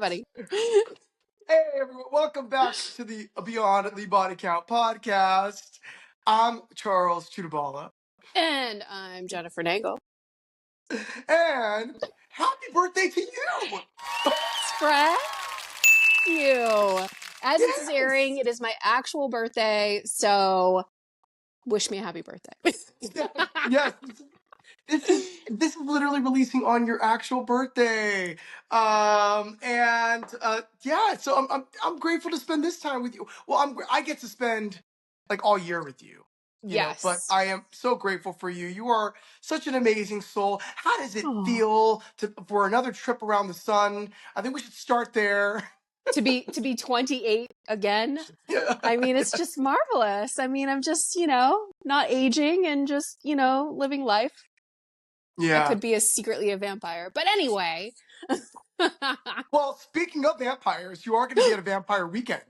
funny. Hey everyone, welcome back to the Beyond the Body Count podcast. I'm Charles Chudabala. And I'm Jennifer Nagel. And happy birthday to you! Spread you. As this is Yes! airing, it is my actual birthday, so wish me a happy birthday. Yes, this is literally releasing on your actual birthday. Yeah, so I'm grateful to spend this time with you. Well, I get to spend like all year with you. But Yes. I am so grateful for you. You are such an amazing soul. How does it Aw. feel for another trip around the sun? I think we should start there. To be 28 again. Yeah. I mean, it's just marvelous. I mean, I'm just, not aging and just, living life. I Yeah. could be secretly a vampire. But anyway. Well, speaking of vampires, you are going to be at a vampire weekend.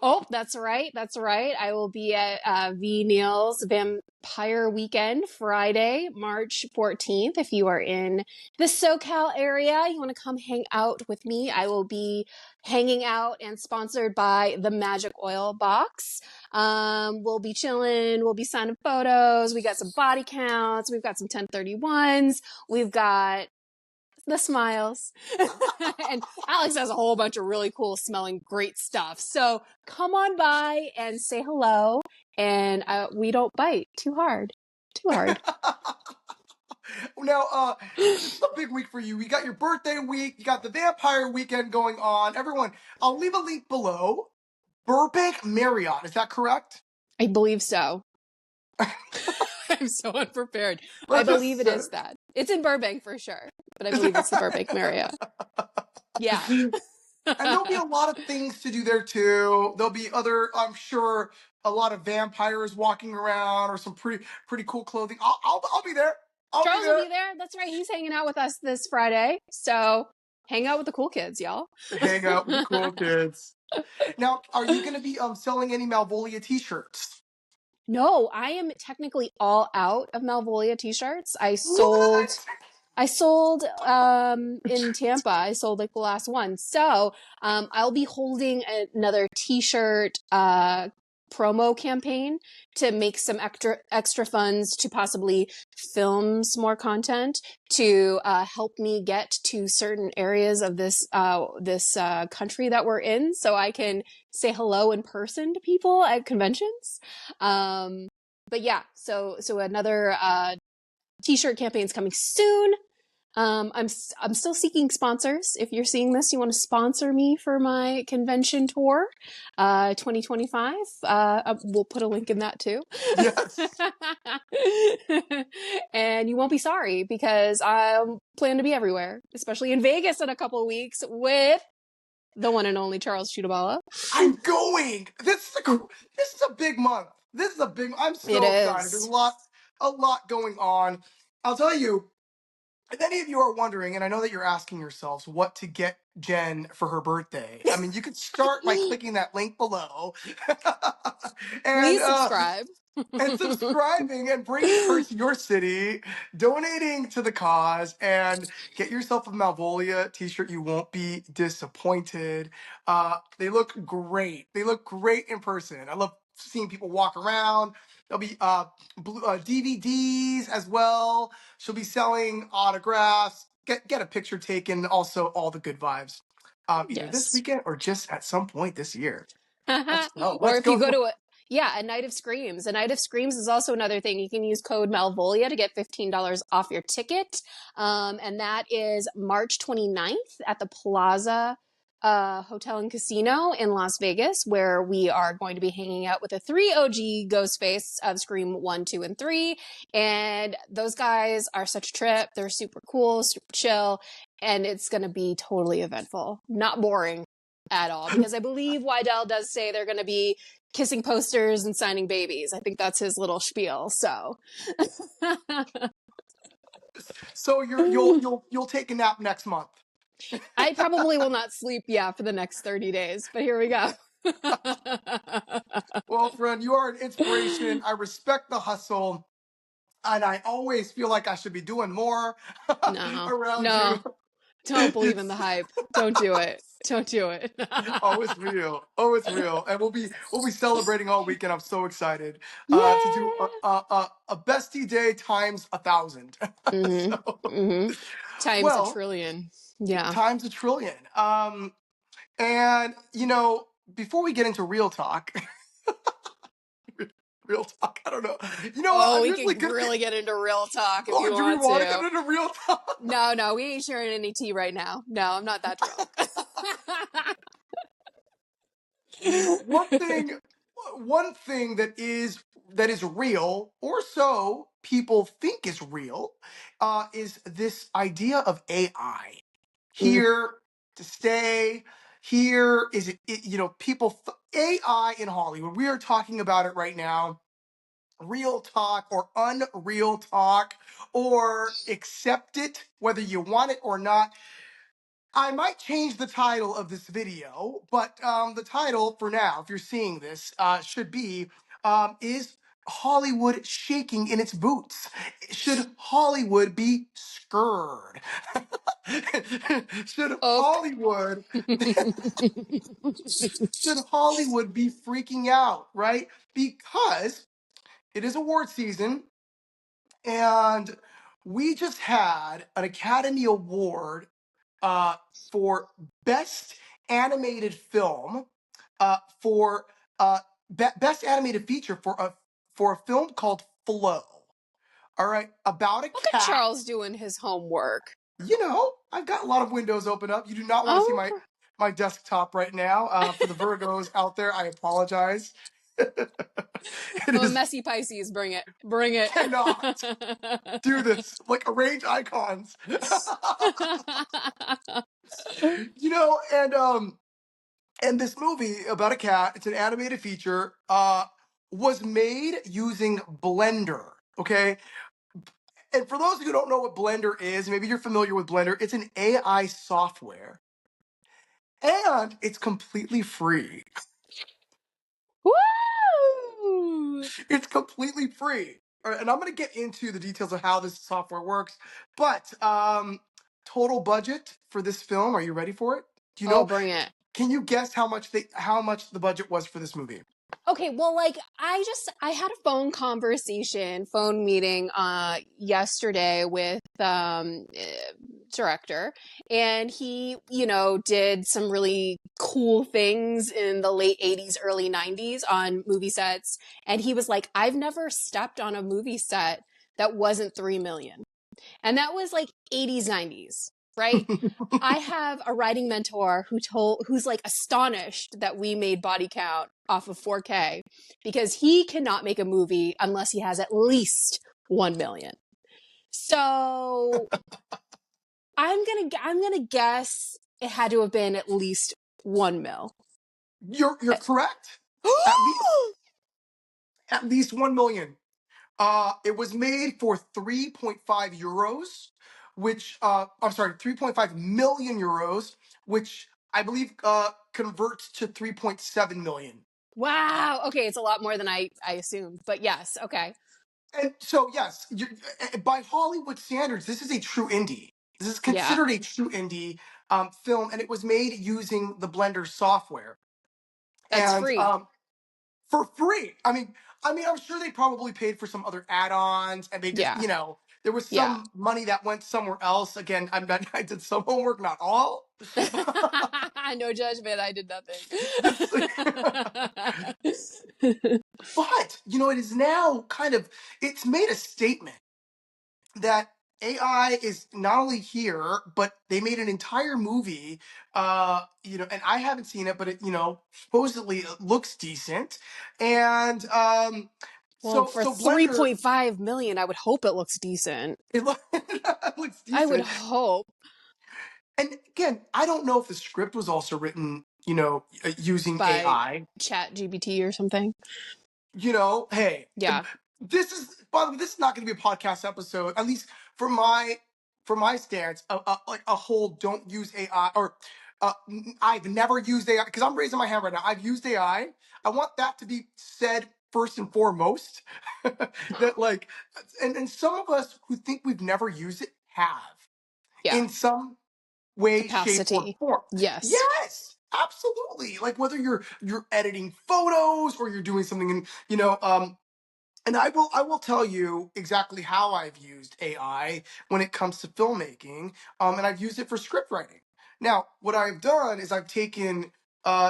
Oh, that's right. That's right. I will be at V. Neal's Vampire Weekend Friday, March 14th. If you are in the SoCal area, you want to come hang out with me, I will be hanging out and sponsored by the Magic Oil Box. We'll be chilling. We'll be signing photos. We got some body counts. We've got some 1031s. We've got the smiles. And Alex has a whole bunch of really cool smelling great stuff. So come on by and say hello. And we don't bite too hard. Too hard. Now, this is a big week for you. You got your birthday week. You got the vampire weekend going on. Everyone, I'll leave a link below. Burbank Marriott, is that correct? I believe so. I'm so unprepared. I believe it is that. It's in Burbank for sure, but I believe it's the Burbank Marriott. Yeah. And there'll be a lot of things to do there too. There'll be I'm sure, a lot of vampires walking around or some pretty cool clothing. I'll be there. Charles will be there. That's right. He's hanging out with us this Friday. So hang out with the cool kids, y'all. Hang out with the cool kids. Now, are you going to be selling any Malvolia t-shirts? No, I am technically all out of Malvolia t-shirts. I sold in Tampa. I sold like the last one. So I'll be holding another t-shirt promo campaign to make some extra funds to possibly film some more content to help me get to certain areas of this country that we're in, so I can say hello in person to people at conventions. But yeah, so another t-shirt campaign is coming soon. I'm still seeking sponsors. If you're seeing this, you want to sponsor me for my convention tour, 2025. We'll put a link in that too. Yes. And you won't be sorry because I plan to be everywhere, especially in Vegas in a couple of weeks with the one and only Charles Chudabala. I'm going. This is a big month. I'm so excited. There's a lot going on. I'll tell you, if any of you are wondering, and I know that you're asking yourselves what to get Jen for her birthday, I mean, you could start by clicking that link below. Please subscribe. And subscribing and bringing her to your city, donating to the cause, and get yourself a Malvolia t-shirt. You won't be disappointed. They look great. They look great in person. I love seeing people walk around. There'll be DVDs as well. She'll be selling autographs. Get a picture taken. Also, all the good vibes. Either this weekend or just at some point this year. Or if you go to a Night of Screams. A Night of Screams is also another thing. You can use code Malvolia to get $15 off your ticket. And that is March 29th at the Plaza Hotel and Casino in Las Vegas, where we are going to be hanging out with the 3 OG Ghostface of Scream 1, 2, and 3. And those guys are such a trip. They're super cool, super chill, and it's going to be totally eventful. Not boring at all, because I believe Wydell does say they're going to be kissing posters and signing babies. I think that's his little spiel. So, so you'll take a nap next month. I probably will not sleep, for the next 30 days, but here we go. Well, friend, you are an inspiration. I respect the hustle, and I always feel like I should be doing more around you. Don't believe in the hype. Don't do it. Don't do it. Oh, it's real. Oh, it's real. And we'll be celebrating all weekend. I'm so excited to do Yeah. a bestie day times 1,000. Mm-hmm. So, Mm-hmm. Times a well, trillion. Yeah. times a trillion. And before we get into real talk, real talk. I don't know. You know what? Oh, I'm we usually could good. really get into real talk if Oh, you do we want want to get to. into real talk? No, we ain't sharing any tea right now. No, I'm not that drunk. one thing one thing that is real, or so people think is real, is this idea of AI Mm. here to stay. Here is people AI in Hollywood. We are talking about it right now. Real talk or unreal talk, or accept it whether you want it or not. I might change the title of this video, but the title for now, if you're seeing this, should be is Hollywood shaking in its boots? Should Hollywood be scared? should Oh. Hollywood should Hollywood be freaking out, right? Because it is award season, and we just had an Academy Award uh, for Best Animated Film, for Best Animated Feature for a film called Flow. All right, about a Look at cat. Charles doing his homework. I've got a lot of windows open up. You do not want to see Oh, my desktop right now. For the Virgos out there, I apologize. It oh, is messy Pisces, bring it. Bring it. cannot do this. Like, arrange icons. And this movie about a cat, it's an animated feature, was made using Blender. Okay. And for those who don't know what Blender is, maybe you're familiar with Blender, it's an AI software. And it's completely free. Woo! It's completely free. All right, and I'm going to get into the details of how this software works. But total budget for this film, are you ready for it? Do you Oh, know? bring it. Can you guess how much the budget was for this movie? Okay, well, like I had a phone meeting yesterday with director, and he, did some really cool things in the late 80s, early 90s on movie sets, and he was like, "I've never stepped on a movie set that wasn't 3 million." And that was like 80s, 90s, right? I have a writing mentor who's like astonished that we made Body Count off of 4K because he cannot make a movie unless he has at least 1 million. So I'm gonna guess it had to have been at least 1 mil. You're correct. At least 1 million. It was made for 3.5 euros, which I'm sorry, 3.5 million euros, which I believe converts to 3.7 million. Wow. Okay, it's a lot more than I assumed, but yes. Okay. And so, yes, by Hollywood standards, this is a true indie. This is Yeah, considered a true indie film, and it was made using the Blender software. that's And free. for free. I mean, I'm sure they probably paid for some other add-ons, and they just, Yeah. there was Yeah. some money that went somewhere else. Again, I did some homework, not all. No judgment. I did nothing. This, but it is now it's made a statement that AI is not only here, but they made an entire movie. And I haven't seen it, but it, supposedly it looks decent, and Well, so for so Blender. 3.5 million, I would hope it looks decent. It looks I would decent. hope And again, I don't know if the script was also written, using by AI. Chat GPT or something. Hey, Yeah. by the way, this is not going to be a podcast episode, at least for my stance, like a whole don't use AI, or I've never used AI, because I'm raising my hand right now. I've used AI. I want that to be said first and foremost. That, like, and some of us who think we've never used it have Yeah. in some way, shape, or capacity. form. Yes. Yes, absolutely. Like whether you're editing photos or you're doing something in, and I will tell you exactly how I've used AI when it comes to filmmaking, and I've used it for script writing. Now, what I've done is I've taken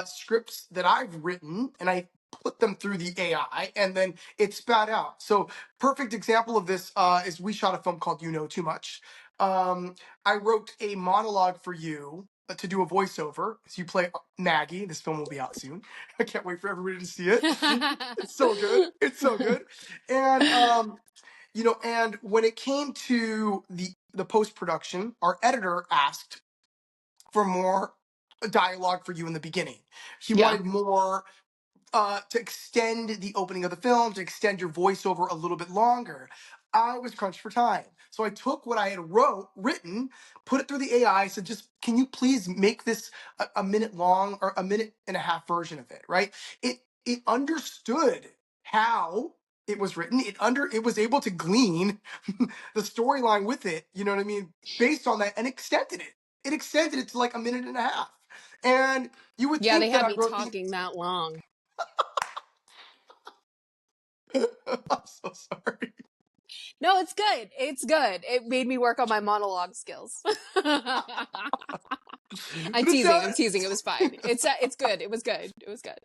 scripts that I've written and I put them through the AI, and then it spat out. So, perfect example of this is we shot a film called "You Know Too Much." I wrote a monologue for you to do a voiceover. So you play Maggie. This film will be out soon. I can't wait for everybody to see it. It's so good. It's so good. And and when it came to the post production, our editor asked for more dialogue for you in the beginning. He Yeah. wanted more to extend the opening of the film, to extend your voiceover a little bit longer. I was crunched for time. So I took what I had written, put it through the AI, said, just can you please make this a minute long or a minute and a half version of it, right? It understood how it was written. It was able to glean the storyline with it, you know what I mean, based on that, and extended it. It extended it to like a minute and a half. And you would Yeah, they think that had I me wrote the talking that long. I'm so sorry. No, it's good. It's good. It made me work on my monologue skills. I'm But it teasing. sounded, I'm teasing. It was fine. It's good. It was good. It was good.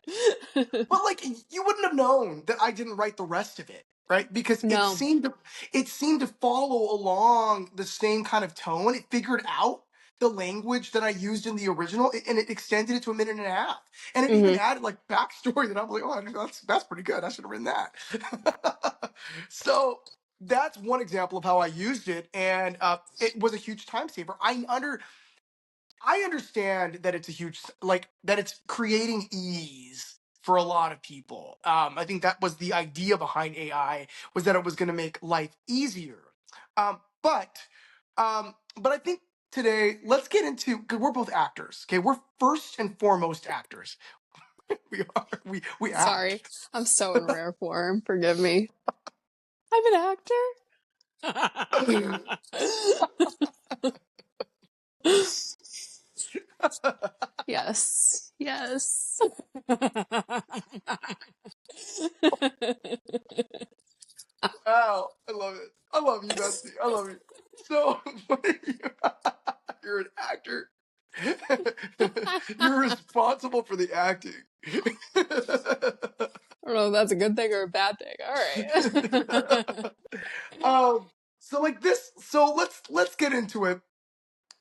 but like you wouldn't have known that I didn't write the rest of it, right? Because No. it seemed to follow along the same kind of tone. It figured out the language that I used in the original, and it extended it to a minute and a half. And it even Hmm. added like backstory that I'm like, oh, that's pretty good. I should have written that. So that's one example of how I used it, and it was a huge time saver. I understand that it's a huge, like, that it's creating ease for a lot of people. I think that was the idea behind AI, was that it was going to make life easier. But I think today, let's get into, because we're both actors. Okay, we're first and foremost actors. We are. We Sorry. act. I'm so in rare form. Forgive me. I'm an actor. Yes. Yes. Wow, I love it. I love you, Betsy. I love you. So, you're an actor. You're responsible for the acting. I don't know if that's a good thing or a bad thing. All right. So like this. So let's get into it.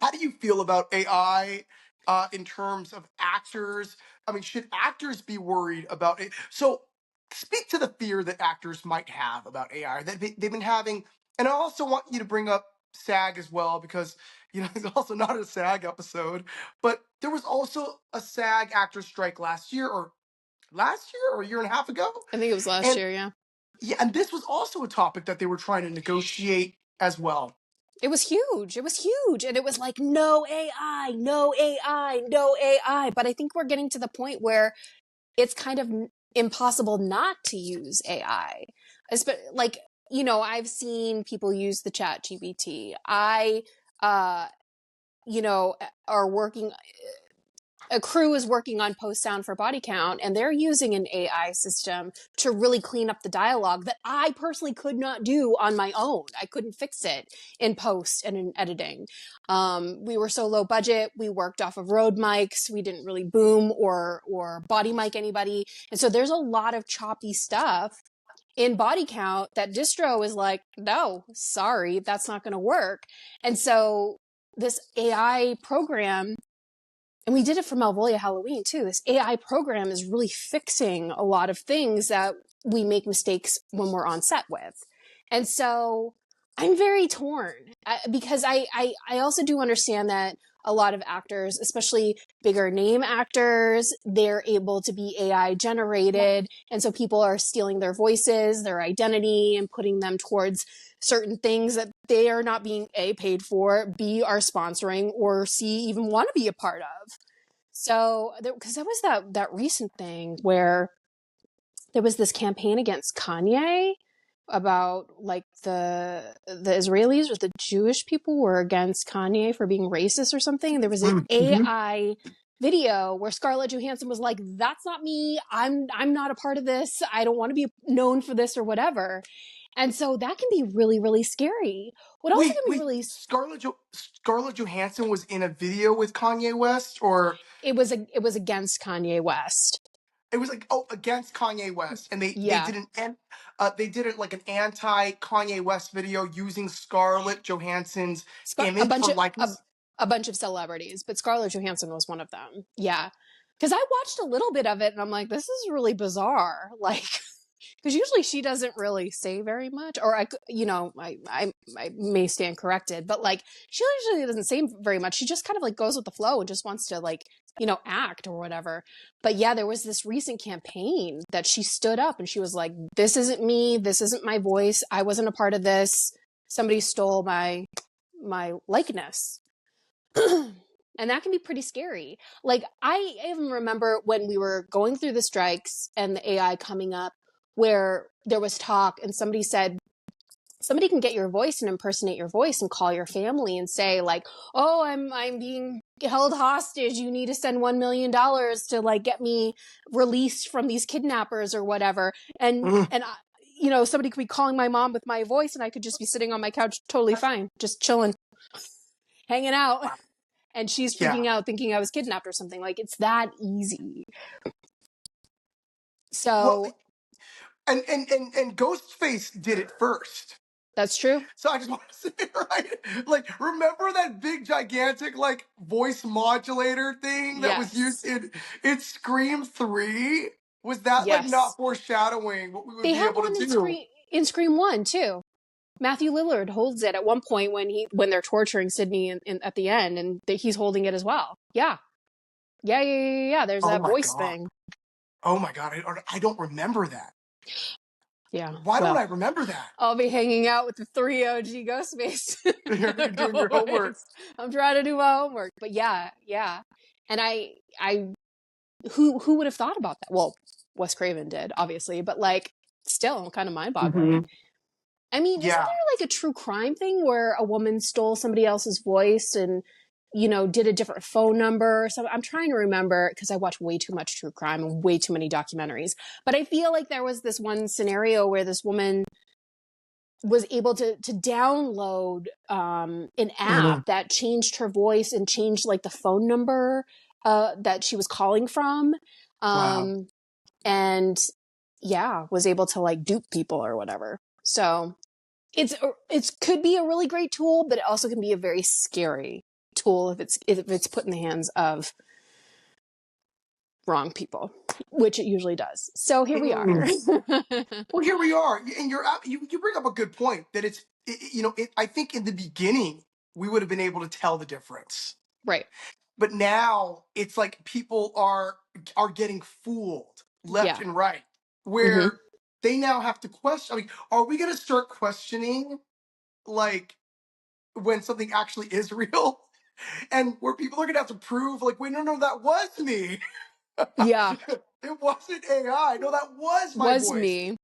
How do you feel about AI in terms of actors? I mean, should actors be worried about it? So, speak to the fear that actors might have about AI that they've been having. And I also want you to bring up SAG as well, because it's also not a SAG episode, but there was also a SAG actor strike last year or a year and a half ago, I think it was last and year, yeah. yeah, and this was also a topic that they were trying to negotiate as well. It was huge. It was huge. And it was like, no AI, no AI, no AI. But I think we're getting to the point where it's kind of impossible not to use AI. Like, I've seen people use the chat GPT. Uh, are working, a crew is working on post sound for body count, and they're using an AI system to really clean up the dialogue that I personally could not do on my own. I couldn't fix it in post and in editing. We were so low budget. We worked off of Rode mics. We didn't really boom or body mic anybody. And so there's a lot of choppy stuff in body count that distro is like, no, sorry, that's not going to work. And so this AI program, and we did it for Malvolia Halloween too. This AI program is really fixing a lot of things that we make mistakes when we're on set with. And so I'm very torn because I also do understand that a lot of actors, especially bigger name actors, they're able to be AI generated. And so people are stealing their voices, their identity, and putting them towards certain things that they are not being A, paid for, B, are sponsoring, or C, even want to be a part of. So, because there was that recent thing where there was this campaign against Kanye, about like the Israelis or the Jewish people were against Kanye for being racist or something. And there was an AI video where Scarlett Johansson was like, "That's not me. I'm not a part of this. I don't want to be known for this or whatever." And so that can be really, really scary. What also can be really Scarlett Johansson was in a video with Kanye West, or it was against Kanye West. it was like against Kanye West, and they Yeah. did it like an anti Kanye West video using Scarlett Johansson's a image bunch or of likeness. a bunch of celebrities, but Scarlett Johansson was one of them. Yeah. Because I watched a little bit of it and I'm like, this is really bizarre. Like, because usually she doesn't really say very much, or I may stand corrected, but like she usually doesn't say very much. She just kind of like goes with the flow and just wants to like, act or whatever. But yeah, there was this recent campaign that she stood up and she was like, this isn't me. This isn't my voice. I wasn't a part of this. Somebody stole my likeness. And that can be pretty scary. Like I even remember when we were going through the strikes and the AI coming up, where there was talk and somebody said, somebody can get your voice and impersonate your voice and call your family and say like, oh, I'm being held hostage, you need to send $1 million to like get me released from these kidnappers or whatever. And somebody could be calling my mom with my voice and I could just be sitting on my couch totally fine, just chilling, hanging out. And she's freaking out thinking I was kidnapped or something. Like, it's that easy. So, Well, and Ghostface did it first. that's true. So I just want to say, right? Like, remember that big, gigantic, like, voice modulator thing that was used in Scream 3? Was that, like, not foreshadowing what we would They be have able one to do? in Scream 1, too. Matthew Lillard holds it at one point when they're torturing Sydney at the end, and he's holding it as well. Yeah. There's that voice thing. Oh my God. I don't remember that. Yeah. Why don't I remember that? I'll be hanging out with the 3 OG Ghostface. You're doing your homework. I'm trying to do my homework. But yeah. And I who would have thought about that? Well, Wes Craven did, obviously, but like still kind of mind-boggling. I mean, isn't there like a true crime thing where a woman stole somebody else's voice and did a different phone number or something? I'm trying to remember because I watch way too much true crime and way too many documentaries. But I feel like there was this one scenario where this woman was able to download an app that changed her voice and changed like the phone number that she was calling from. And yeah, was able to like dupe people or whatever. So it could be a really great tool, but it also can be a very scary tool if it's put in the hands of wrong people, which it usually does. So here we are. Well, here we are, and you bring up a good point that I think in the beginning we would have been able to tell the difference, right? But now it's like people are getting fooled left and right, where they now have to question. I mean, are we going to start questioning, like, when something actually is real, and where people are going to have to prove, like, wait, no, that was me. Yeah, it wasn't AI. No, that was my voice. Me.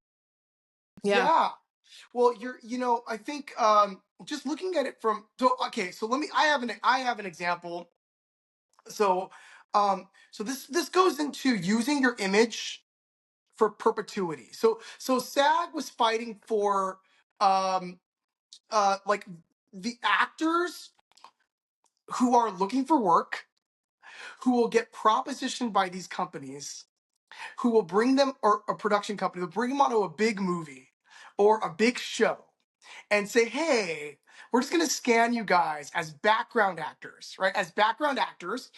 Yeah. Well, I think just looking at it from so I have an example. So this goes into using your image for perpetuity. So SAG was fighting for like the actors who are looking for work, who will get propositioned by these companies, who will bring them, or a production company will bring them onto a big movie or a big show and say, hey, we're just going to scan you guys as background actors, right? As background actors,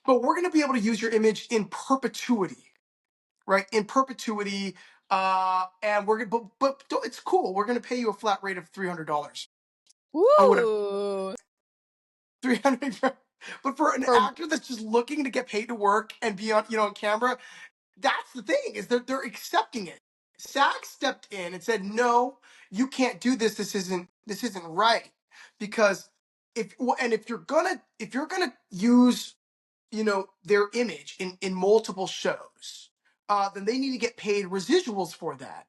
but we're going to be able to use your image in perpetuity, right? In perpetuity. And we're going to, but it's cool. We're going to pay you a flat rate of $300. Ooh. 300. But for an actor that's just looking to get paid to work and be on camera, that's the thing, is that they're accepting it. SAG stepped in and said, no, you can't do this. This isn't right. Because if you're gonna use, their image in multiple shows, then they need to get paid residuals for that.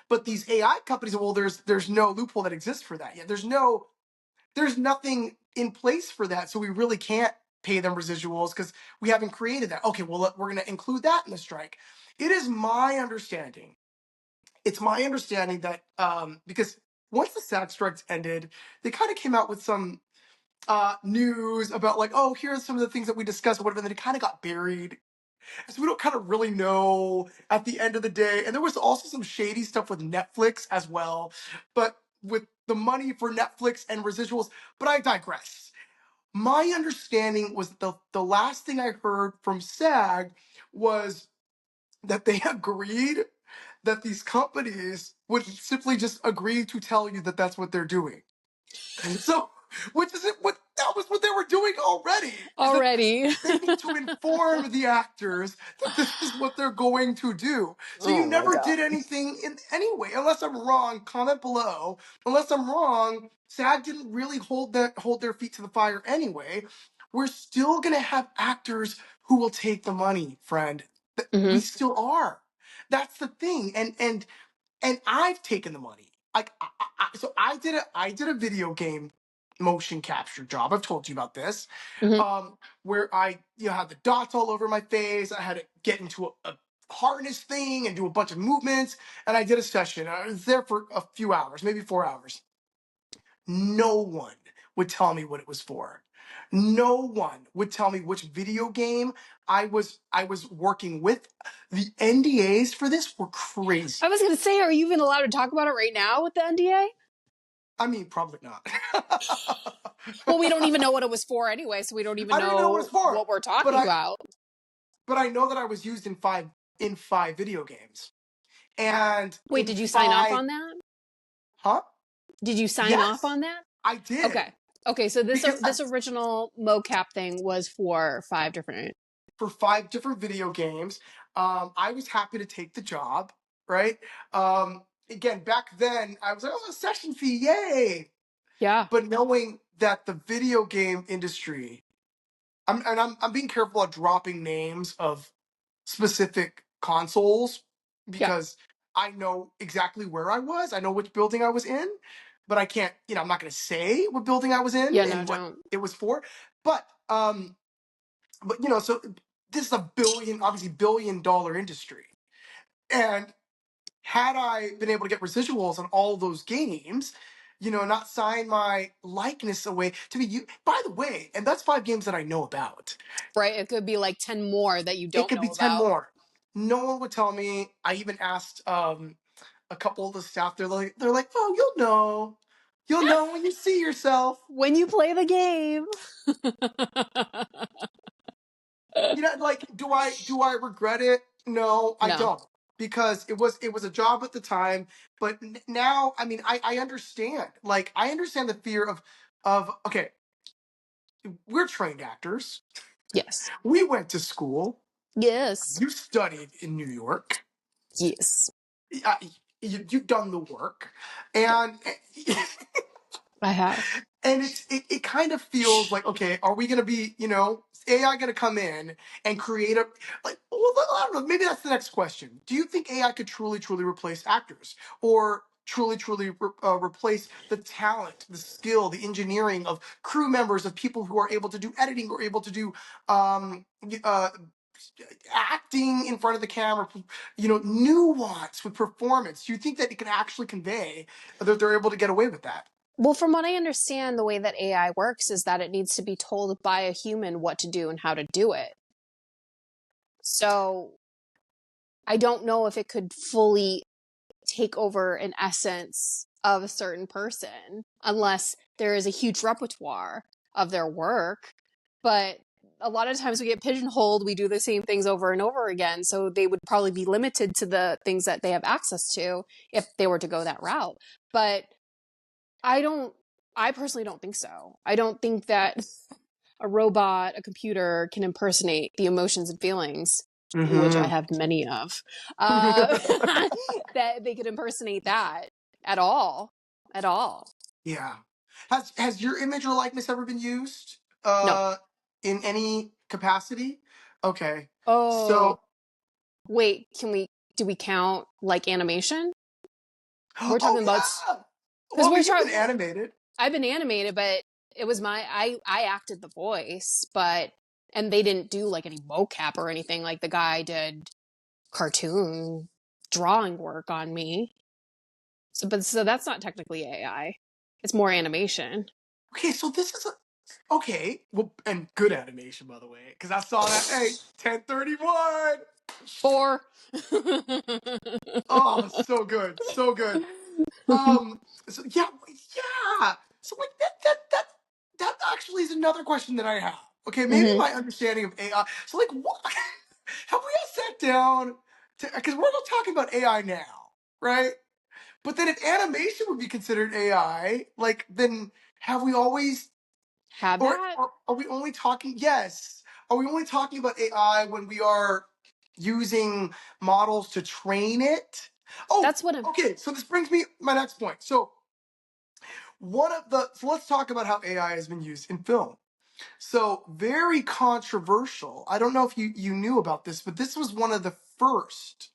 But these AI companies, well, there's no loophole that exists for that yet. There's nothing in place for that, so we really can't pay them residuals because we haven't created that. Okay, well, we're going to include that in the strike. It is my understanding. It's my understanding that because once the SAG strikes ended, they kind of came out with some news about like, oh, here's some of the things that we discussed, or whatever. And then it kind of got buried, so we don't kind of really know at the end of the day. And there was also some shady stuff with Netflix as well, but with the money for Netflix and residuals. But I digress. My understanding was the last thing I heard from SAG was that they agreed that these companies would simply just agree to tell you that that's what they're doing. So, which is it? What that was what they were doing already. Is that they need to inform the actors that this is what they're going to do. So you never did anything in any way, unless I'm wrong. Comment below. Unless I'm wrong, SAG didn't really hold their feet to the fire anyway. We're still gonna have actors who will take the money, friend. We still are. That's the thing, and I've taken the money. Like, so I did a video game motion capture job. I've told you about this, where I had the dots all over my face. I had to get into a harness thing and do a bunch of movements. And I did a session. I was there for a few hours, maybe 4 hours. No one would tell me what it was for. No one would tell me which video game I was working with. The NDAs for this were crazy. I was going to say, are you even allowed to talk about it right now with the NDA? I mean, probably not. Well, we don't even know what it was for anyway, so we don't even know what it's for. What we're talking about. But I know that I was used in five video games. And wait, did you sign off on that? Huh? Did you sign off on that? I did. Okay. So this original mocap thing was for five different video games. I was happy to take the job, right? Again, back then I was like, oh, a session fee, yay! Yeah. But knowing that the video game industry, I'm being careful at dropping names of specific consoles because I know exactly where I was. I know which building I was in, but I can't, I'm not going to say what building I was in and what it was for. But so this is a billion dollar industry. And had I been able to get residuals on all those games, not sign my likeness away to be you. By the way, and that's 5 games that I know about. Right. It could be like 10 more that you don't know about. It could be 10 more. No one would tell me. I even asked a couple of the staff. They're like, oh, you'll know when you see yourself. When you play the game. Like, do I regret it? No, I don't. Because it was a job at the time, but now, I mean, I understand. Like, I understand the fear of okay, we're trained actors. Yes. We went to school. Yes. You studied in New York. Yes. You've done the work, and I have. And it kind of feels like, okay, are we going to be, AI going to come in and create well, I don't know, maybe that's the next question. Do you think AI could truly replace actors, or truly replace the talent, the skill, the engineering of crew members, of people who are able to do editing or able to do acting in front of the camera, nuance with performance? Do you think that it can actually convey that they're able to get away with that? Well, from what I understand, the way that AI works is that it needs to be told by a human what to do and how to do it. So I don't know if it could fully take over an essence of a certain person unless there is a huge repertoire of their work. But a lot of times we get pigeonholed, we do the same things over and over again. So they would probably be limited to the things that they have access to if they were to go that route. But I personally don't think so. I don't think that a robot, a computer can impersonate the emotions and feelings, which I have many of, that they could impersonate that at all. Yeah. Has your image or likeness ever been used? No. In any capacity? Okay. Oh. So wait, do we count like animation? We're talking about, yeah. because Well, we're you've been trying. animated. I've been animated, but it was I acted the voice, and they didn't do like any mocap or anything. Like the guy did cartoon drawing work on me. So that's not technically AI. It's more animation. Okay, so this is okay. Well, and good animation, by the way, because I saw that. Hey, 1031. 4. Oh, so good, so good. So yeah. So like that actually is another question that I have. Okay, maybe Hmm. my understanding of AI. So like, what have we all sat down to? Because we're not talking about AI now, right? But then if animation would be considered AI, like then have we always Have or that? are we only talking? Yes. Are we only talking about AI when we are using models to train it? Oh, That's what I'm. okay. So this brings me my next point. So so let's talk about how AI has been used in film. So very controversial. I don't know if you knew about this, but this was one of the first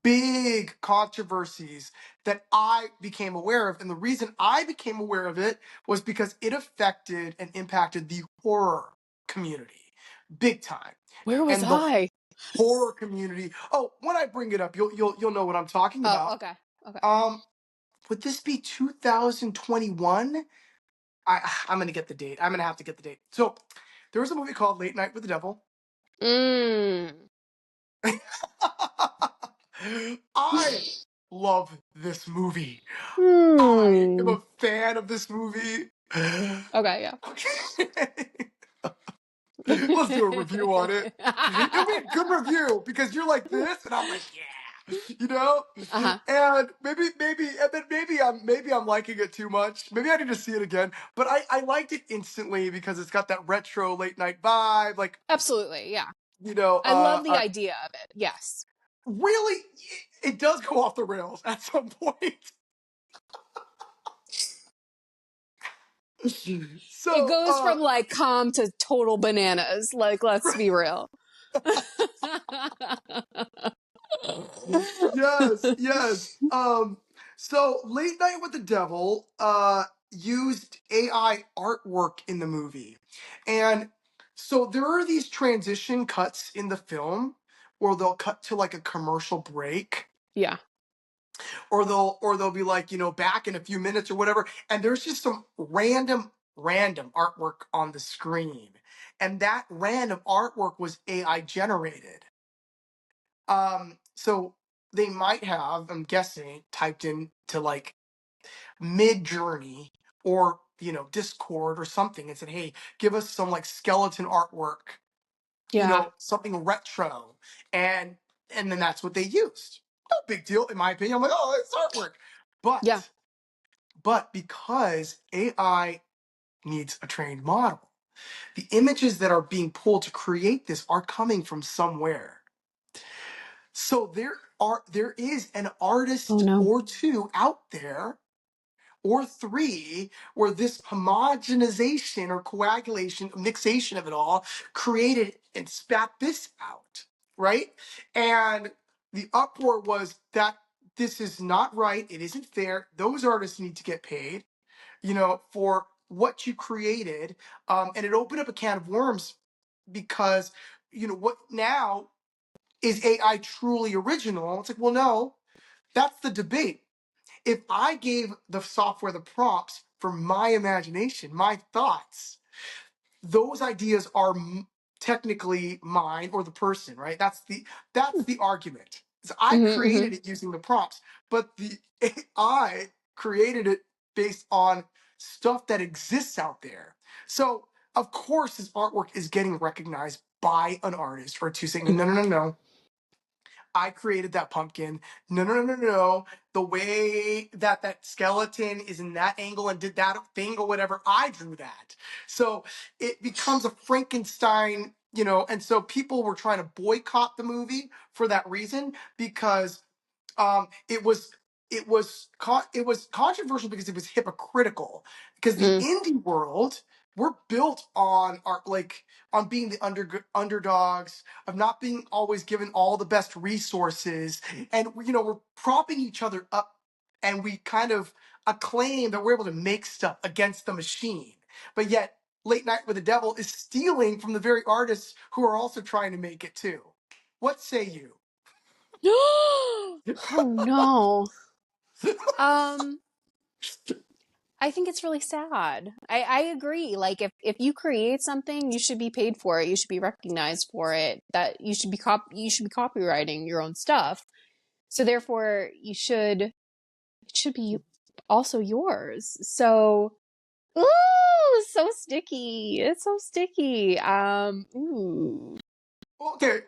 big controversies that I became aware of. And the reason I became aware of it was because it affected and impacted the horror community big time. Where was And the I? horror community. Oh, when I bring it up, you'll know what I'm talking Oh, about. okay. Okay. Um, would this be 2021? I'm gonna get the date. I'm gonna have to get the date. So there was a movie called Late Night with the Devil. Mm. I love this movie. I am Hmm. a fan of this movie. Okay, yeah. Okay. Let's do a review on it. It'll be a good review because you're like this, and I'm like, yeah, you know. Uh-huh. And and then maybe I'm liking it too much. Maybe I need to see it again. But I liked it instantly because it's got that retro late night vibe, like Absolutely, yeah. you know. I love the idea of it. Yes. Really, it does go off the rails at some point. It So, goes from like calm to total bananas. Like, let's be real. yes. So Late Night with the Devil, used AI artwork in the movie. And so there are these transition cuts in the film where they'll cut to like a commercial break, Yeah. or they'll be like, back in a few minutes or whatever, and there's just some random artwork on the screen. And that random artwork was AI generated. So they might have, I'm guessing, typed in to like Mid Journey or Discord or something and said, "Hey, give us some like skeleton artwork, Yeah. something retro," and then that's what they used. No big deal, in my opinion. I'm like, "Oh, it's artwork," Yeah. but because AI needs a trained model, the images that are being pulled to create this are coming from somewhere. So there is an Oh artist no. or two out there, or three, where this homogenization or coagulation, mixation of it all created and spat this out, right? And the uproar was that this is not right, it isn't fair. Those artists need to get paid, for what you created. And it opened up a can of worms because, what now is AI truly original? It's like, well, no, that's the debate. If I gave the software the prompts for my imagination, my thoughts, those ideas are technically mine or the person, right? That's the argument. So I Mm-hmm, mm-hmm. created it using the prompts, but the AI created it based on stuff that exists out there. So of course, his artwork is getting recognized by an artist or two, saying, no, no, no, no. I created that pumpkin. No, no, no, no, no. The way that skeleton is in that angle and did that thing or whatever, I drew that. So it becomes a Frankenstein, and so people were trying to boycott the movie for that reason because it was it was controversial because it was hypocritical, because the Mm. indie world, we're built on our like on being the underdogs, of not being always given all the best resources, and we're propping each other up and we kind of acclaim that we're able to make stuff against the machine. But yet, Late Night with the Devil is stealing from the very artists who are also trying to make it too. What say you? Oh no. I think it's really sad. I agree. Like if you create something, you should be paid for it. You should be recognized for it. That you should be copywriting your own stuff. So therefore, it should be also yours. So, ooh, so sticky. It's so sticky. Ooh. Okay,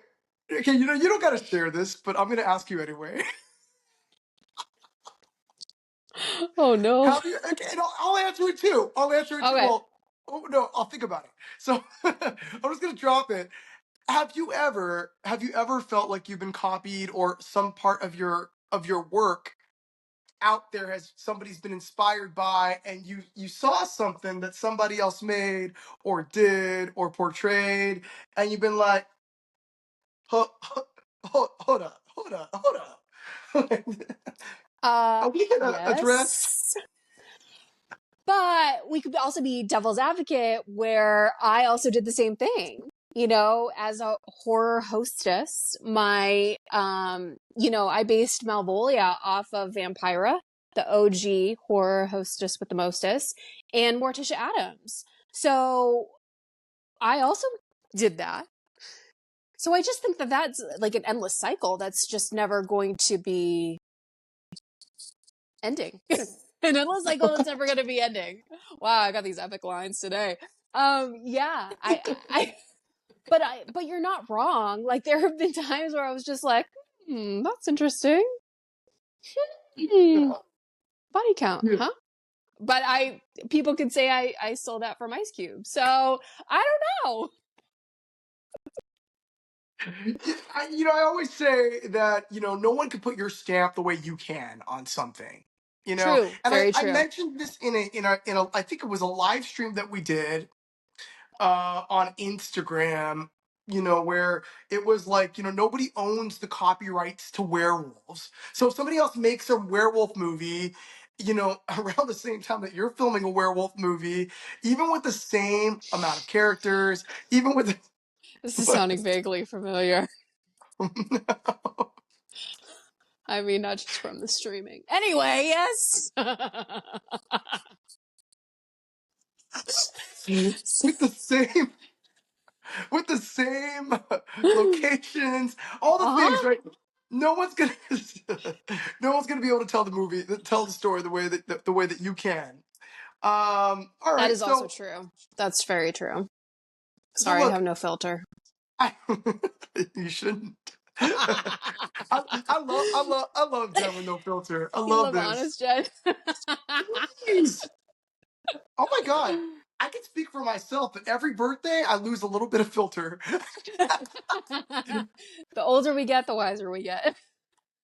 you know, you don't got to share this, but I'm going to ask you anyway. Oh no. Have you? Okay, no, I'll answer it too. I'll answer it too. Okay. Well, oh no, I'll think about it. So I'm just gonna drop it. Have you ever felt like you've been copied, or some part of your work out there has somebody's been inspired by, and you saw something that somebody else made or did or portrayed, and you've been like, hold up, hold up, hold up. Are we gonna address? Yes. But we could also be devil's advocate where I also did the same thing. You know, as a horror hostess, I based Malvolia off of Vampira, the OG horror hostess with the mostest, and Morticia Adams. So I also did that. So I just think that that's like an endless cycle that's just never going to be ending. An endless cycle that's never going to be ending. Wow, I got these epic lines today. Yeah, but you're not wrong. Like there have been times where I was just like, that's interesting. Hmm, body count, huh? But people could say I stole that from Ice Cube. So I don't know. I always say that, no one can put your stamp the way you can on something. True, And very I true. mentioned this in a I think it was a live stream that we did on Instagram, where it was like, nobody owns the copyrights to werewolves. So if somebody else makes a werewolf movie, around the same time that you're filming a werewolf movie, even with the same amount of characters, even with This is sounding vaguely familiar. I mean, not just from the streaming. Anyway, yes. with the same with the same locations, all the things, Uh-huh. right? No one's gonna no one's gonna be able to tell the story the way that you can. All That right, is also so true. That's very true. so Sorry, I have look, no filter. I, you shouldn't. I love Jen with no filter. I You love love this. Honest Jen. Jeez. Oh my god. I can speak for myself, but every birthday I lose a little bit of filter. The older we get, the wiser we get.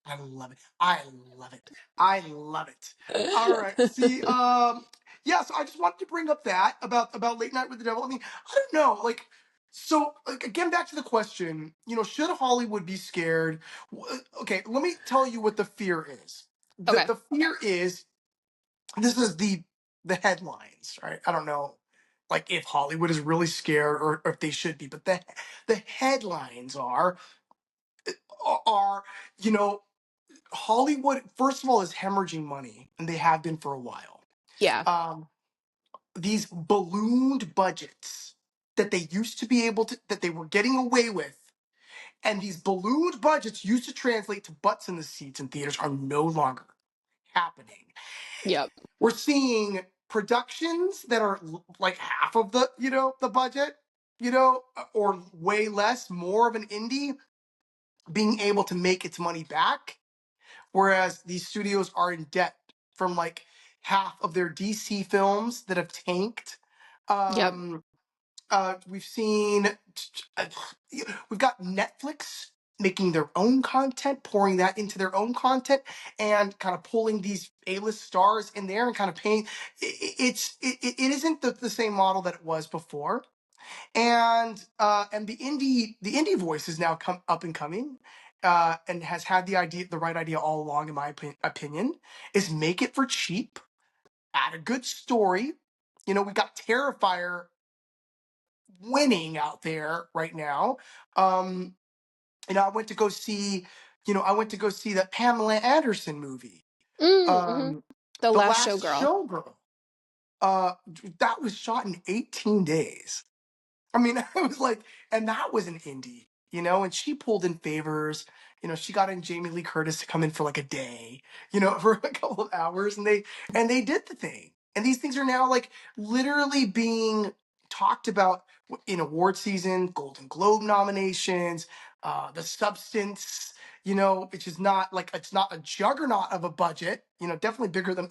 I love it. I love it. I love it. All right. See, yeah, so I just wanted to bring up that about Late Night with the Devil. I mean, I don't know, like again back to the question, should Hollywood be scared? Okay, let me tell you what the fear is. The Okay. the fear is, this is the headlines, right? I don't know like if Hollywood is really scared, or if they should be, but the headlines are, you know, Hollywood, first of all, is hemorrhaging money, and they have been for a while. Yeah. Um, these ballooned budgets that they used to be able to, that they were getting away with, and these ballooned budgets used to translate to butts in the seats in theaters, are no longer happening. Yep. We're seeing productions that are like half of the budget, or way less, more of an indie, being able to make its money back, whereas these studios are in debt from like half of their DC films that have tanked. Yep. We've seen, we've got Netflix making their own content, pouring that into their own content, and kind of pulling these A-list stars in there and kind of paying. It isn't the same model that it was before, and the indie voice is now come up and coming. and has had the right idea all along, in my opinion, is make it for cheap, add a good story. You know, we got Terrifier winning out there right now. You know, I went to go see that Pamela Anderson movie, Mm-hmm. um, The The Last Last Showgirl. Showgirl. That was shot in 18 days. I mean, I was like, and that was an indie, you know, and she pulled in favors. You know, she got in Jamie Lee Curtis to come in for like a day, you know, for a couple of hours, and they did the thing. And these things are now like literally being talked about in award season, Golden Globe nominations, The Substance. You know, which is not like, it's not a juggernaut of a budget. You know, definitely bigger than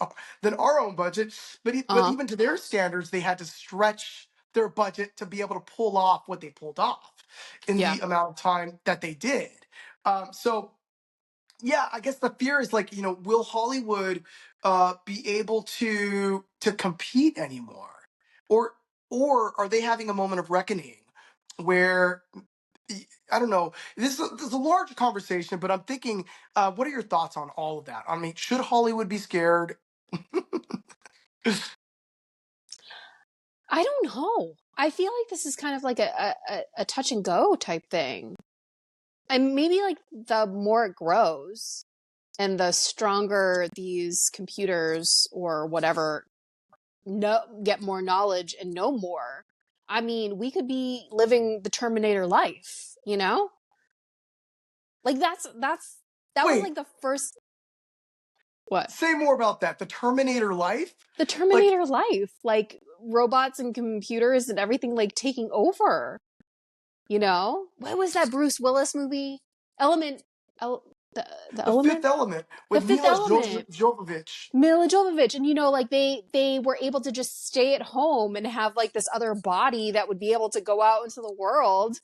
our own budget. But Uh-huh. even to their standards, they had to stretch their budget to be able to pull off what they pulled off in Yeah. the amount of time that they did. So yeah, I guess the fear is like, you know, will Hollywood be able to compete anymore, or are they having a moment of reckoning where I don't know. This is a large conversation, but I'm thinking, what are your thoughts on all of that? I mean, should Hollywood be scared? I don't know. I feel like this is kind of like a touch and go type thing. And maybe like the more it grows and the stronger these computers or whatever get more knowledge and know more. I mean, we could be living the Terminator life, you know? Like that was Wait, like the first what? say more about that. The Terminator life? The Like, Terminator life, like robots and computers and everything like taking over. You know, what was that Bruce Willis movie? Element, the The Fifth Element, Element the with Fifth Mila Element. Jovovich. Mila Jovovich, and you know, like they were able to just stay at home and have like this other body that would be able to go out into the world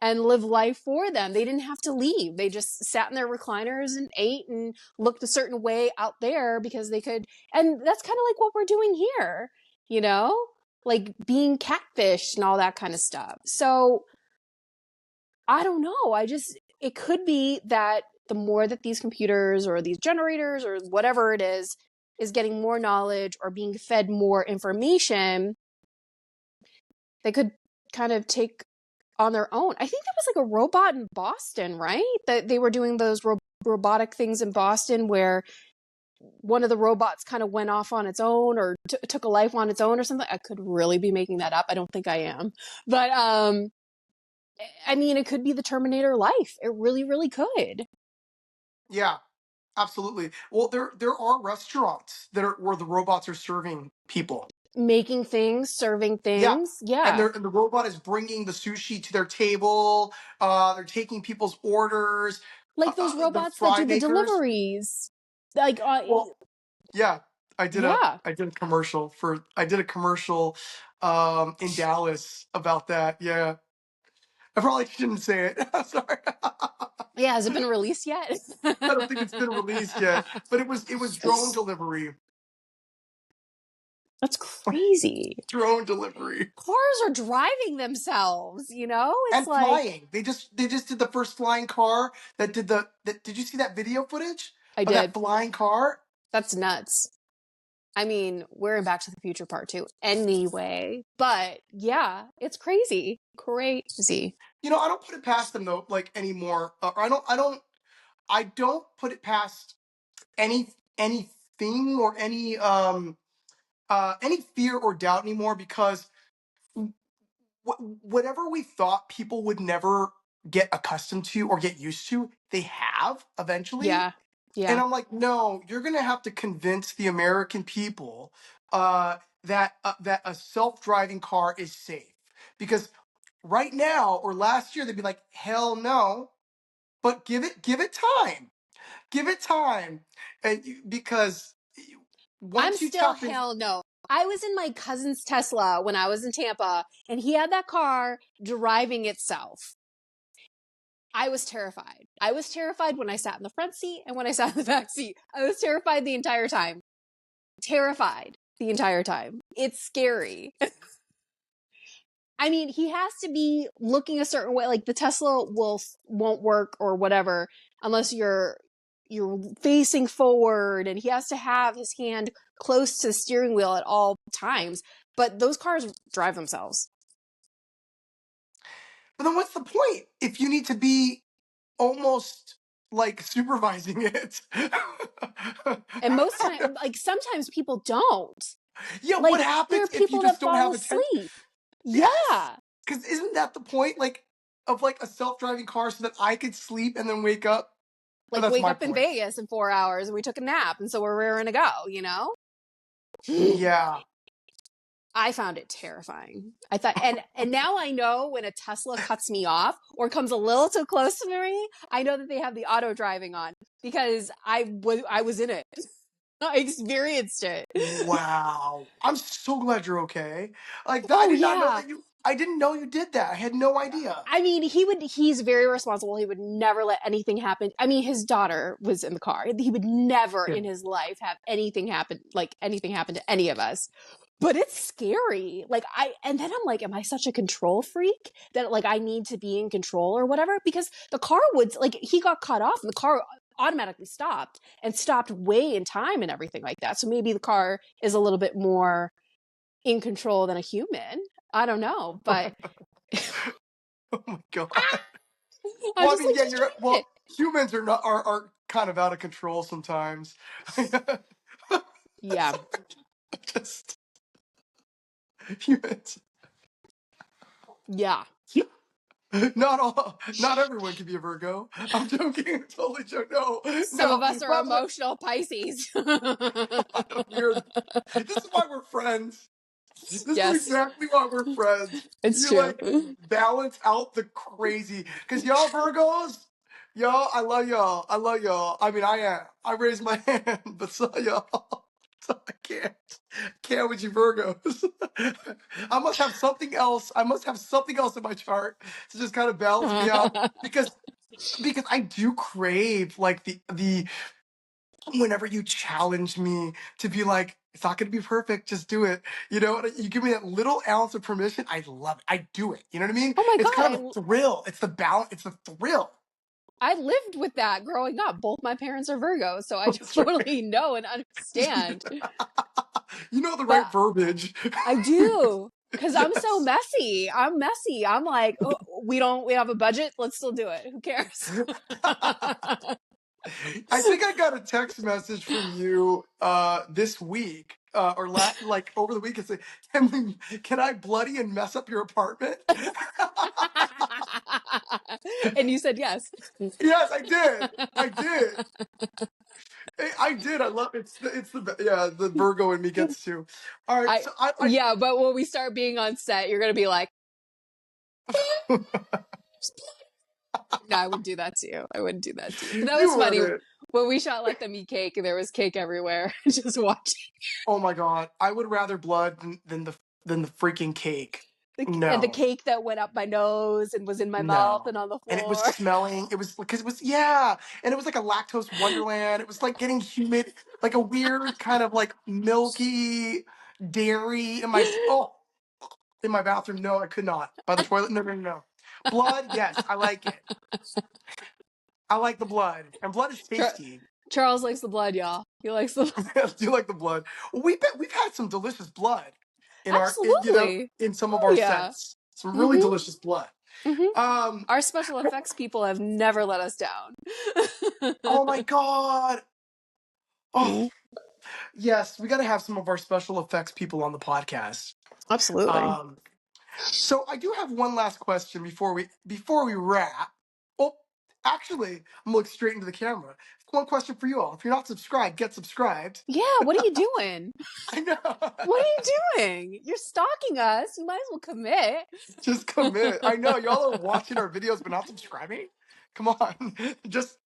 and live life for them. They didn't have to leave. They just sat in their recliners and ate and looked a certain way out there because they could. And that's kind of like what we're doing here, you know, like being catfished and all that kind of stuff. So I don't know. It could be that the more that these computers or these generators or whatever it is getting more knowledge or being fed more information, they could kind of take on their own. I think there was like a robot in Boston, right? That they were doing those robotic things in Boston where one of the robots kind of went off on its own or took a life on its own or something. I could really be making that up. I don't think I am. But I mean, it could be the Terminator life. It really, really could. Yeah, absolutely. Well, there are restaurants where the robots are serving people. Making things, serving Yeah. things. And Yeah. the robot is bringing the sushi to their table. They're taking people's orders. Like those The robots that fry do the makers. deliveries. Like, Well, yeah, yeah. I did a commercial in Dallas about that. Yeah. I probably shouldn't say it. I'm sorry. Yeah. Has it been released yet? I don't think it's been released yet, but it was drone delivery. That's crazy. Drone delivery. Cars are driving themselves, you know? It's And like, flying. They just did the first flying car that did did you see that video footage I of that did. flying car? That's nuts. I mean, we're in Back to the Future Part 2 anyway. But yeah, it's crazy. Crazy. You know, I don't put it past them though, like anymore. I don't put it past anything or any fear or doubt anymore, because whatever we thought people would never get accustomed to or get used to, they have eventually. Yeah. And Yeah. I'm like, no, you're gonna have to convince the American people that a self-driving car is safe, because right now or last year they'd be like, hell no, but give it time, give it time, because I'm once you still tap in, hell no. I was in my cousin's Tesla when I was in Tampa, and he had that car driving itself. I was terrified. I was terrified when I sat in the front seat and when I sat in the back seat. I was terrified the entire time. Terrified the entire time. It's scary. I mean, he has to be looking a certain way. Like the Tesla won't work or whatever. unless you're facing forward, and he has to have his hand close to the steering wheel at all times. But those cars drive themselves. But then what's the point if you need to be almost like supervising it? And most times, like sometimes people don't. Yeah, Like, what happens there are if you people just that don't fall have attention? asleep. Yes, Yeah. because isn't that the point, like, of like a self-driving car so that I could sleep and then wake up? But Like, that's wake my up in point. Vegas in 4 hours and we took a nap, and so we're raring to go, you know? Yeah. I found it terrifying. I thought, and now I know when a Tesla cuts me off or comes a little too close to me, I know that they have the auto driving on, because I was in it. I experienced it. Wow. I'm so glad you're okay. Like, I Oh did not know yeah. that I didn't know you did that. I had no idea. I mean, he's very responsible. He would never let anything happen. I mean, his daughter was in the car. He would never Yeah. in his life have anything happen to any of us. But it's scary. And then I'm like, am I such a control freak that like I need to be in control or whatever? Because the car would, like, he got cut off and the car automatically stopped way in time and everything like that. So maybe the car is a little bit more in control than a human. I don't know, but Oh my god. I'm Well, I just mean, like, yeah, just try it. humans are kind of out of control sometimes. Yeah. Just humans. Yeah. Not everyone can be a Virgo. I'm joking. I'm totally joking. No, Some of no. us are By the way, emotional Pisces. this is why we're friends. This is Yes, exactly why we're friends. it's You true. like balance out the crazy. Because y'all Virgos, y'all, I love y'all. I love y'all. I mean, I am. I raised my hand, but so y'all. So I can't with you Virgos. I must have something else. I must have something else in my chart to just kind of balance me out. Because I do crave like the whenever you challenge me to be like, it's not going to be perfect, just do it. You know, and you give me that little ounce of permission. I love it. I do it. You know what I mean? Oh my It's kind of God, a thrill. It's the balance. It's the thrill. I lived with that growing up. Both my parents are Virgos, so I That's right. totally know and understand. You know the But right verbiage. I do, because I'm so Yes. messy. I'm messy. I'm like, oh, we have a budget. Let's still do it. Who cares? I think I got a text message from you this week like over the week. It's like, can I bloody and mess up your apartment? And you said yes. Yes, I did. I did. I did. I love it's the yeah, the Virgo in me gets to. All right, I so Yeah, but when we start being on set, you're gonna be like, no, I wouldn't do that to you. I wouldn't do that to you. But that was you funny. wouldn't. When we shot Let Them Eat Cake, and there was cake everywhere. Just watching Oh my god, I would rather blood than the freaking cake. the No, cake that went up my nose and was in my mouth no. and on the And it was floor. smelling. It was because it was yeah, and it was like a lactose wonderland. It was like getting humid, like a weird kind of like milky dairy in my bathroom. No, I could not. By the toilet, no, no, no. Blood, yes, I like it. I like the blood, and blood is tasty. Charles likes the blood, y'all. He likes the I do like the blood. Well, we've had some delicious blood absolutely. in some of Oh our yeah. sets. Some really Mm-hmm. delicious blood. Mm-hmm. Um, Our special effects people have never let us down. oh my god. Oh yes, we got to have some of our special effects people on the podcast. Absolutely. Um, so I do have one last question before we wrap. Well, actually, I'm gonna look straight into the camera. One question for you all. If you're not subscribed, get subscribed. Yeah, what are you doing? I know. What are you doing? You're stalking us. You might as well commit. Just commit. I know y'all are watching our videos but not subscribing. Come on, just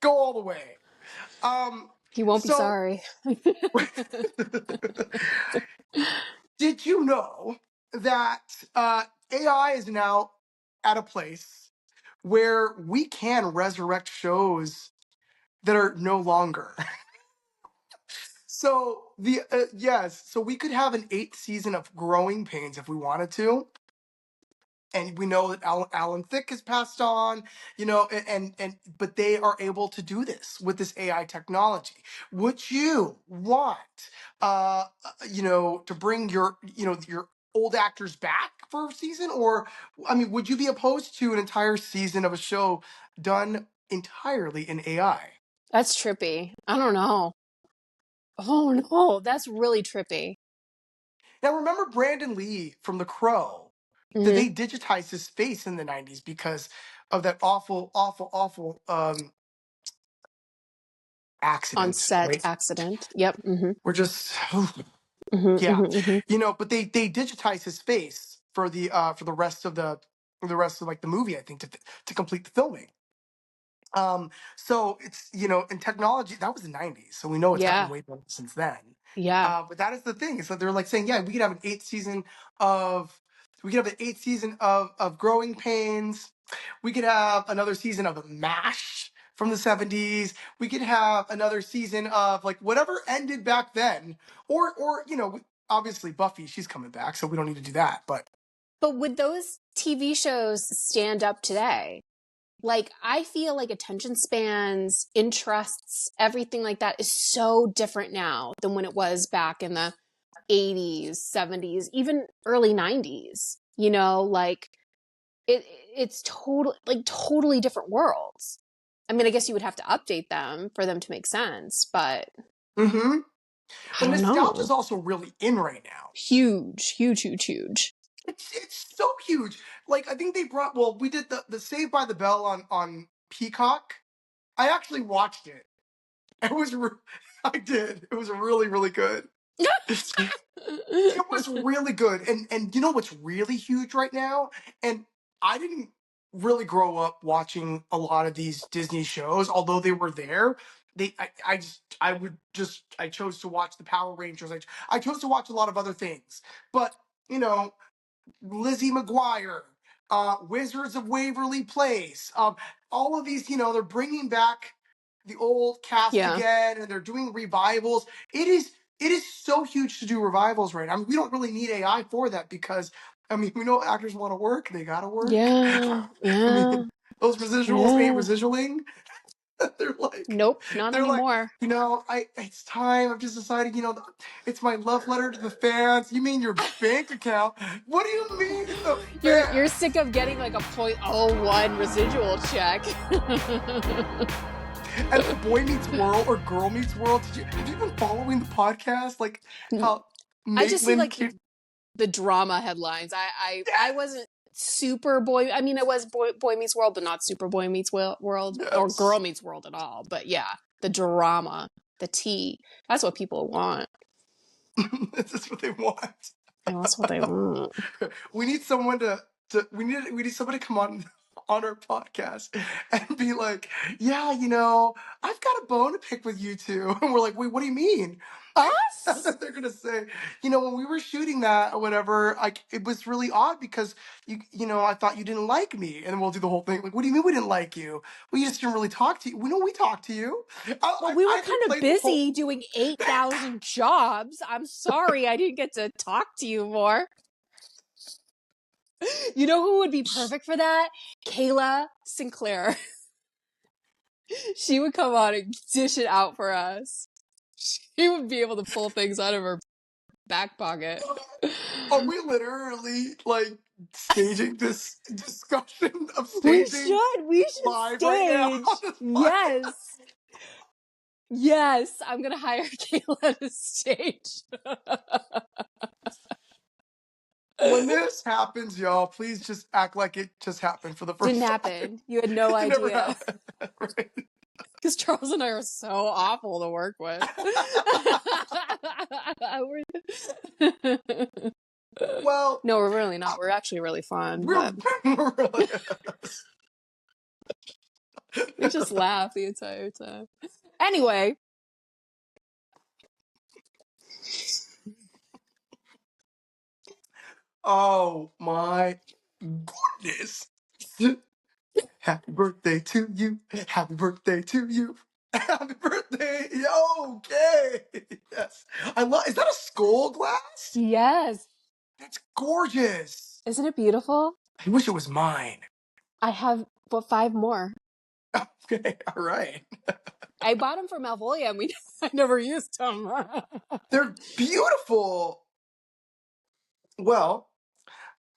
go all the way. He won't be So sorry. did you know that AI is now at a place where we can resurrect shows that are no longer? So yes, so we could have an 8th season of Growing Pains if we wanted to. and we know that Alan Thicke has passed on, but they are able to do this with this AI technology. Would you want, to bring your old actors back for a season, or I mean, would you be opposed to an entire season of a show done entirely in AI? That's trippy. I don't know. Oh no, that's really trippy. Now, remember Brandon Lee from The Crow? That Mm-hmm. they digitized his face in the 90s because of that awful, awful, awful On accident, set right? accident. Yep. Mm-hmm. We're just, Mm-hmm, yeah, mm-hmm, mm-hmm. but they digitized his face for the rest of like the movie, I think, to complete the filming. So it's, in technology, that was the 90s. So we know it's gotten Yeah. way better since then. Yeah. But that is the thing. Is that they're like saying, yeah, of, we could have an eighth season of Growing Pains. We could have another season of MASH from the 70s. We could have another season of like whatever ended back then. Or, obviously Buffy, she's coming back, so we don't need to do that. But would those TV shows stand up today? Like, I feel like attention spans, interests, everything like that is so different now than when it was back in the 80s, 70s, even early 90s. Like it's totally different worlds. I mean, I guess you would have to update them for them to make sense, but mm-hmm. I But don't nostalgia is know. also really in right now. Huge, huge, huge, huge. It's so huge. Like I think they brought. Well, we did the Saved by the Bell on Peacock. I actually watched it. It was. I did. It was really really good. It was really good. And you know what's really huge right now? And I didn't really grow up watching a lot of these Disney shows, although they were there. I chose to watch the Power Rangers. I chose to watch a lot of other things. But you know, Lizzie McGuire, Wizards of Waverly Place, all of these, they're bringing back the old cast Yeah. again, and they're doing revivals. It is so huge to do revivals right now. I mean, we don't really need AI for that because, I mean, we know actors want to work; they gotta work. Yeah. I Yeah. mean, those residuals ain't Yeah. residualing. they're like, Nope, not they're like, anymore. it's time. I've just decided, it's my love letter to the fans. You mean your bank account? What do you mean the You're fans? sick of getting like a 0.01 residual check. And for Boy Meets World or Girl Meets World, have you been following the podcast? Like how I just see Maitland like came. the drama headlines. I Yes, wasn't super boy. I mean, I was boy meets world, but not super boy meets world or girl yes. meets world at all. But yeah, the drama, the tea. That's what people want. This is what they want. And that's what they want. We need someone we need somebody to come on our podcast and be like, yeah, I've got a bone to pick with you two. And we're like, wait, what do you mean? And then Us? they're gonna say, when we were shooting that or whatever, like it was really odd because I thought you didn't like me, and then we'll do the whole thing. Like, what do you mean we didn't like you? We just didn't really talk to you. We know we talked to you. Well, we were I kind of replayed the whole. busy doing 8,000 jobs. I'm sorry I didn't get to talk to you more. You know who would be perfect for that? Kayla Sinclair. She would come on and dish it out for us. She would be able to pull things out of her back pocket. Are we literally like staging this discussion of We staging should. We should live right now on stage. this podcast? Yes. Yes. I'm going to hire Kayla to stage. When this happens, y'all, please just act like it just happened for the Didn't first time. happen. You had no It never idea. happened. Right? Because Charles and I are so awful to work with. Well, No, we're really not. We're actually really fun, we're but really. we just laugh the entire time. Anyway. Oh my goodness. Happy birthday to you. Happy birthday to you. Happy birthday. Okay. Yes. Is that a skull glass? Yes. That's gorgeous. Isn't it beautiful? I wish it was mine. I have 5 more. Okay, all right. I bought them from Malvolia and I never used them. They're beautiful. Well,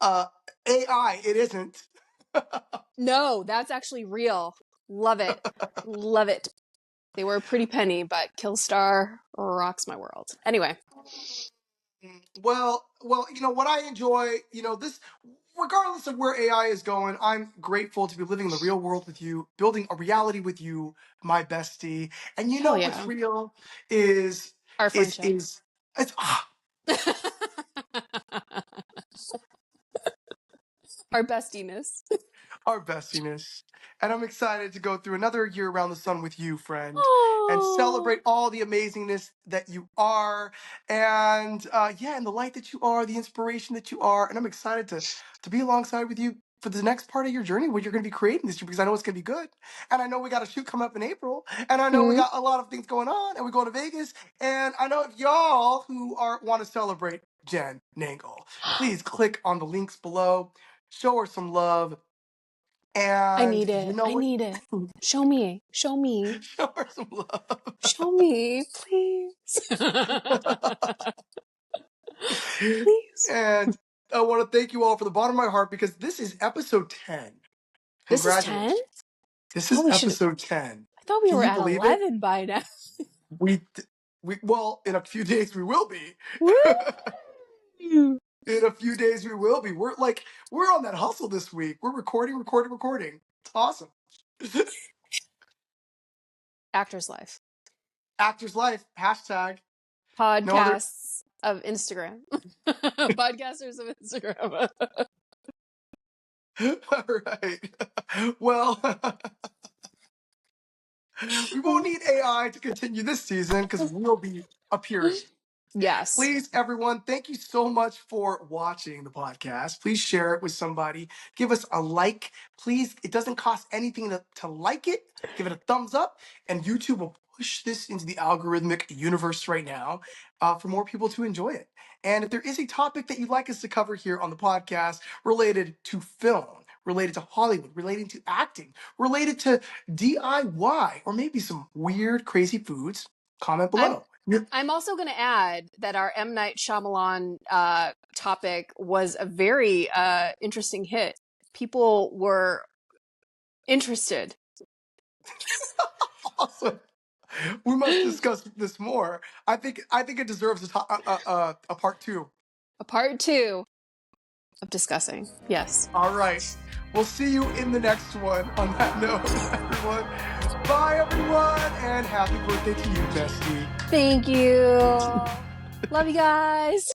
AI, it isn't. No, that's actually real. Love it. Love it. They were a pretty penny, but Killstar rocks my world. Anyway. Well, you know what I enjoy, you know, this, regardless of where AI is going, I'm grateful to be living in the real world with you, building a reality with you, my bestie. And you know what's real is our friendship. It's our bestiness. Our bestiness. And I'm excited to go through another year around the sun with you, friend, Aww. and celebrate all the amazingness that you are, and and the light that you are, the inspiration that you are. And I'm excited to be alongside with you for the next part of your journey, what you're going to be creating this year, because I know it's going to be good. And I know we got a shoot coming up in April, and I know we got a lot of things going on, and we're going to Vegas. And I know if y'all who want to celebrate Jen Nangle, please click on the links below, show her some love. And I need it. You know I need it. Show me. Show me. Show her some love. Show me, please. Please. And I want to thank you all from the bottom of my heart, because this is episode 10. This is 10? This is episode 10. I thought we were at 11 by now. Well, in a few days we will be. In a few days we will be. We're on that hustle this week. We're recording. It's awesome. Actor's life. Actor's life. Hashtag. Podcasts of Instagram. Podcasters of Instagram. All right. Well, we won't need AI to continue this season, because we'll be appearing. Yes. Please, everyone, thank you so much for watching the podcast. Please share it with somebody. Give us a like. Please, it doesn't cost anything to like it. Give it a thumbs up, and YouTube will push this into the algorithmic universe right now for more people to enjoy it. And if there is a topic that you'd like us to cover here on the podcast related to film, related to Hollywood, related to acting, related to DIY, or maybe some weird, crazy foods, comment below. I'm also going to add that our M. Night Shyamalan topic was a very interesting hit. People were interested. Awesome. We must discuss this more. I think it deserves a part 2. A part 2 of discussing. Yes. All right. We'll see you in the next one. On that note, everyone. Bye, everyone, and happy birthday to you, bestie. Thank you. Love you guys.